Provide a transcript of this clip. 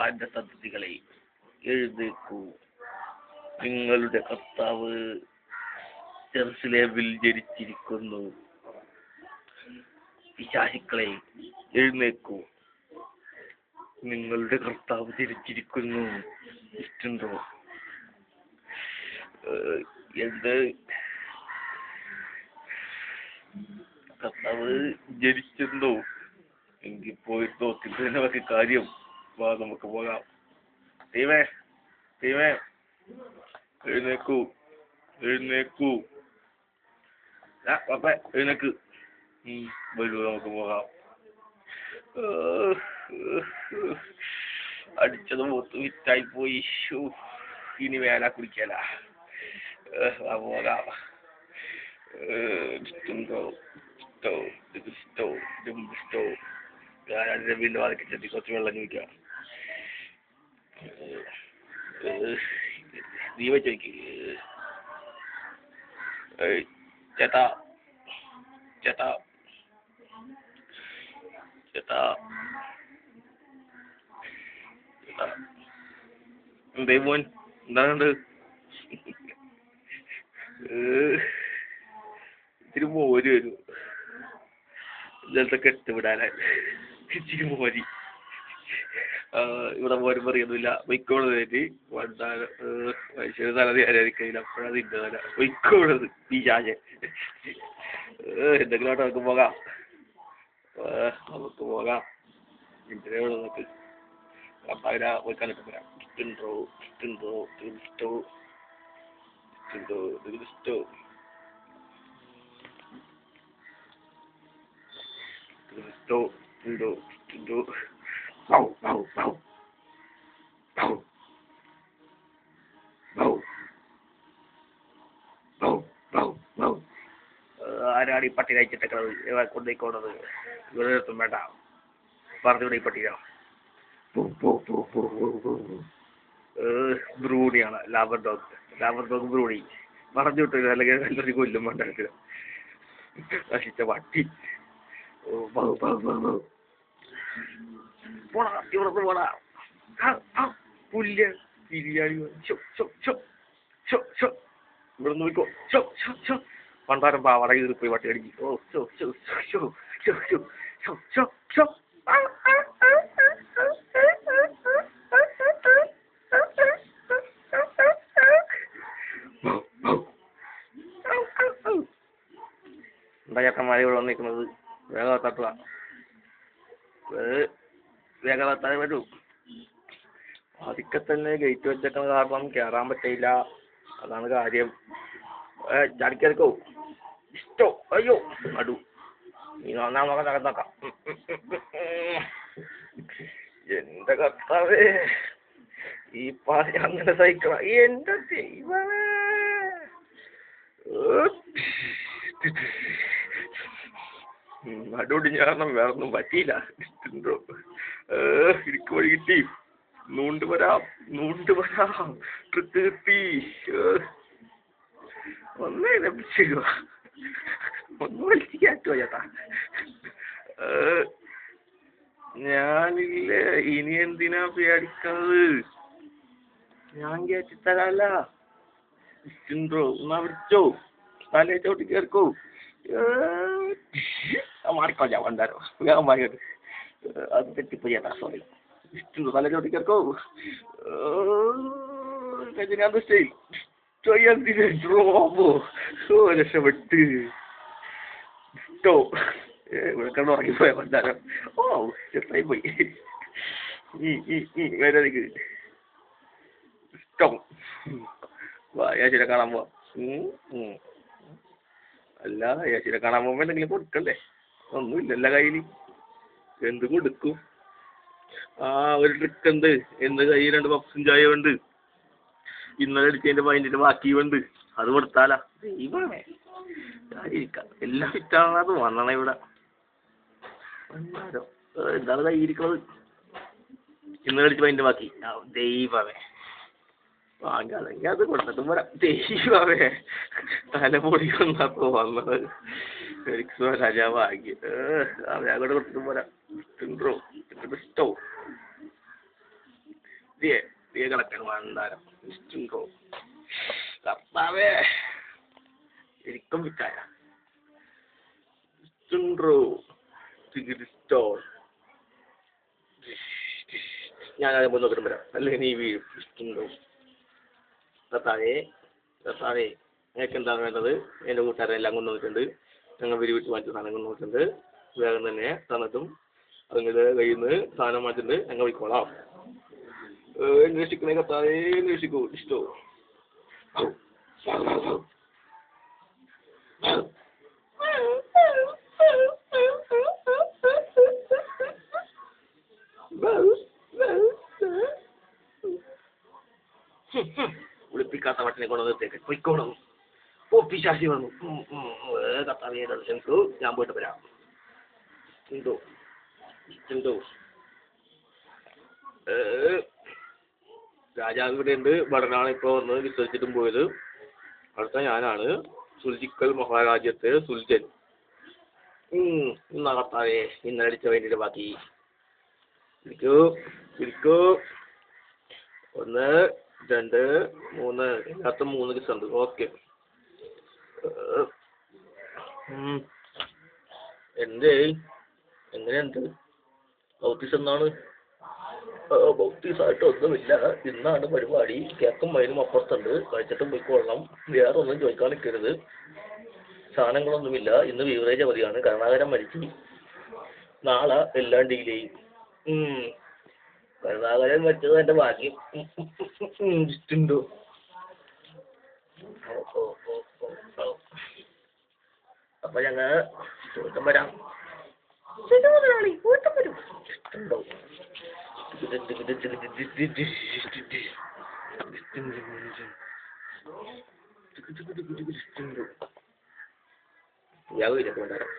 ആദ്യ സന്തതികളെ എഴുന്നേക്കൂ, നിങ്ങളുടെ കർത്താവ് ജെറുസലേമിൽ ജനിച്ചിരിക്കുന്നു. പിശാചുക്കളെ എഴുന്നേക്കൂ, നിങ്ങളുടെ കർത്താവ് ജനിച്ചിരിക്കുന്നു. ഇഷ്ടണ്ടോ? എന്ത് കർത്താവ് ജനിച്ചെന്നോ? എങ്കിൽ പോയി നോക്കിട്ട് നമുക്ക് കാര്യം. വാ, നമുക്ക് പോകാം. ദൈവമേ, ദൈവമേ, എഴുന്നേക്കൂ, എഴുന്നേക്കൂ. പപ്പ എഴുന്നേക്ക്. വരൂ, നമുക്ക് പോകാം. അടിച്ചത് മൂത്ത് വിറ്റായി പോയി. ഇനി വേല കുടിക്കല. പോകാം. വീണ്ടും വാതിക്ക് ചെത്തി കുറച്ച് വെള്ളം ചോദിക്കാം. നീ വെച്ചോക്ക്. ചേട്ടാ, ചേട്ടാ, ചേട്ടാ, എന്തേ മോൻ, എന്താണ്ട്? ഇത്തിരി മോര് വരൂ, ഇന്നലത്തെ കെട്ടുവിടാനായി. ഇച്ചിരി മോരി. ഇവിടെ മോരും പറയുന്നില്ല. വൈക്കോളത് മനുഷ്യന് തലതി ആരാധിക്കില്ല. അപ്പോഴത് ഇന്ന തല വൈക്കോളത് ഈ ചാഞ്ഞ. എന്തെങ്കിലും ആയിട്ട് നമുക്ക് പോകാം. നമുക്ക് പോകാം. എന്തിനാ നമുക്ക് കർത്താവിനെ പോയി കണ്ടിട്ട് വരാം. ഇഷ്ടോ, ഇഷ്ടോ, ഇഷ്ടോ, ഇഷ്ടോ, ഇഷ്ടോ, ഇഷ്ടോ, ഇഷ്ടോ, ഇഷ്ടോ. ആരാണ് ഈ പട്ടി കഴിച്ചിട്ടേക്കണത്? കൊണ്ടേക്കോണത് ഇവിടെ എത്തും വേണ്ട. പറഞ്ഞുവിടെ ഈ പട്ടിക ബ്രൂണിയാണ്. Labour dog Bruny. പറഞ്ഞു വിട്ടു, അല്ലെങ്കിൽ നല്ലൊരു കൊല്ലും വേണ്ട. നശിച്ച പട്ടി. പോടാ, ഇവിടുന്ന് പോടാ. പുല്ല് ബിരിയാണി. ഇവിടെ നോക്കോ. പണ്ടാരം പാവാട പോയി പട്ടി അടിച്ചു. എന്താ ചേട്ടന്മാരെ ഇവിടെ വന്നിരിക്കുന്നത്? വേഗം തട്ടുക. വേഗം എത്താൻ വരൂ. ആദ്യമൊക്കെ തന്നെ ഗേറ്റ് വെച്ചേക്കുന്ന കാരണം കയറാൻ പറ്റില്ല. അതാണ് കാര്യം. ചാടിക്കോ. ഇഷ്ടോ. അയ്യോ, നടു. നീ വന്നാൽ നോക്കാം, തകർന്നോക്കാം. എന്റെ കർത്താവേ, ഈ പാതി അങ്ങനെ സഹിക്കണം. എന്റെ ദൈവമേ. നടുവിട്ട് ഞാൻ വേറൊന്നും പറ്റിയില്ല. ഇഷ്ടോ. ഇരിക്കു വഴി കിട്ടി. നൂണ്ട് വരാം. ട്രിക്ക് കിട്ടി. ഒന്നേ ലഭിച്ചു. ഒന്ന് വലിച്ചിട്ടോ ചേട്ടാ. ഞാനില്ലേ, ഇനി എന്തിനാ പേടിക്കുന്നത്? ഞാൻ കയറ്റിത്തരാല്ല. ഇഷ്ടോ, എന്നാ വിളിച്ചോ. തലേ ചോട്ടി കേൾക്കൂ. മാറിക്കോ, ഞാൻ വണ്ടാരോ. വേഗം മാറിയത്. അത് തെറ്റിപ്പോയി ചേട്ടാ, സോറി. ഇഷ്ടോ, തലേ ചോട്ടി കേൾക്കൂ. രജനീകാന്ത് സ്റ്റൈൽ. രക്ഷപ്പെട്ട്. ഇഷ്ടോ. ഇവിടെ കിടന്ന് ഉറങ്ങിപ്പോയ വണ്ടാരം. ചെറുതായി പോയി. വേദനക്ക് ഇഷ്ടം. യാശിനെ കാണാൻ പോവാ. അല്ല, യാശിനെ കാണാൻ പോകുമ്പോ എന്തെങ്കിലും കൊടുക്കണ്ടേ? ഒന്നുമില്ലല്ല കയ്യില്. എന്ത് കൊടുക്കും? ഒരു ട്രിക്ക് ഉണ്ട്. എന്ത് കയ്യിൽ 2 പപ്സും ചായ ഉണ്ട്. ഇന്നലെ അടിച്ചതിന്റെ പൈൻ്റെ ബാക്കി ഉണ്ട്. അത് കൊടുത്താലാ ദൈവമേ. എല്ലാം ഫിറ്റാണത് വന്നണ ഇവിടെ. എന്താണ് കയ്യിരിക്കണത്? ഇന്നലെ അടിച്ച പൈൻ്റെ ബാക്കി. ദൈവമേ, വാങ്ങാതെങ്കിൽ അത് കൊടുത്തിട്ടും പോരാ. ദൈവമേ, തലമുടി വന്നപ്പോ വന്നത്. രാജാവാങ്ങി. ഞാൻ കൂടെ കൊടുത്തിട്ടും പോരാ. ഇഷ്ടോ. ദിയെ കിടക്കാൻ വേണ്ടാരം ഇഷ്ടോ കർത്താവേ എനിക്കും വിൽക്കായ ഇഷ്ടോ ഇഷ്ടോ ഞാൻ ആദ്യം പോയി നോക്കിട്ട് വരാം അല്ലെങ്കിൽ നീ വീഴും ഇഷ്ടോ കർത്താവേ കർത്താവേ നിങ്ങൾക്ക് എന്താണ് വേണ്ടത് എൻ്റെ കൂട്ടുകാരെല്ലാം കൊണ്ടുവന്നിട്ടുണ്ട് ഞങ്ങൾ വിരിവിട്ട് മാറ്റി സാധനം കൊണ്ടുവന്നിട്ടുണ്ട് വേഗം തന്നെ തന്നിട്ടും അതിൻ്റെ കയ്യിൽ നിന്ന് സാധനം മാറ്റിട്ട് ഞങ്ങൾ വിളിക്കോളാം അന്വേഷിക്കണേ കർത്താവേ അന്വേഷിക്കൂ ഇഷ്ടോ വിളിപ്പിക്കാത്ത വട്ടിനെ കൊണ്ട് നിർത്തേക്ക് പൊയ്ക്കോളും പിശാചി വന്നു കർത്താവേ എനിക്ക് ഞാൻ പോയിട്ട് വരാം എന്തോ എന്തോ രാജാവ് ഇവിടെ ഉണ്ട് ഭടനാണ് ഇപ്പോൾ വന്ന് വിസർജിച്ചിട്ടും പോയത് അടുത്ത ഞാനാണ് സുൽജിക്കൽ മഹാരാജ്യത്തെ സുൽജൻ ഇന്നാ കർത്താവേ ഇന്നലെ അടിച്ച വേണ്ടിയിട്ട് ബാക്കി ഇരിക്കൂ 1 2 3 ഇതിനകത്ത് 3 കിസുണ്ട് ഓക്കെ എന്തേ എങ്ങനെയുണ്ട് ബൗത്തീസ് എന്നാണ് ബൗത്തീസായിട്ട് ഒന്നുമില്ല ഇന്നാണ് പരിപാടി കേക്കും വയനും അപ്പുറത്തുണ്ട് കഴിച്ചിട്ടും പോയിക്കൊള്ളണം വേറെ ഒന്നും ചോദിക്കാൻ നിൽക്കരുത് സാധനങ്ങളൊന്നുമില്ല ഇന്ന് ബീവറേജ് അവധിയാണ് കരുണാകരൻ മരിച്ചു നാളെ എല്ലാം ഡീൽ ചെയ്യും കരുണാകരൻ മരിച്ചത് എൻ്റെ ഭാഗ്യം ഇഷ്ടോ അപ്പൊ ഞങ്ങൾ ചോദിക്കാൻ വരാം ഇഷ്ടണ്ടോ ഞാൻ വീട്ടിൽ കൊണ്ടുവരാം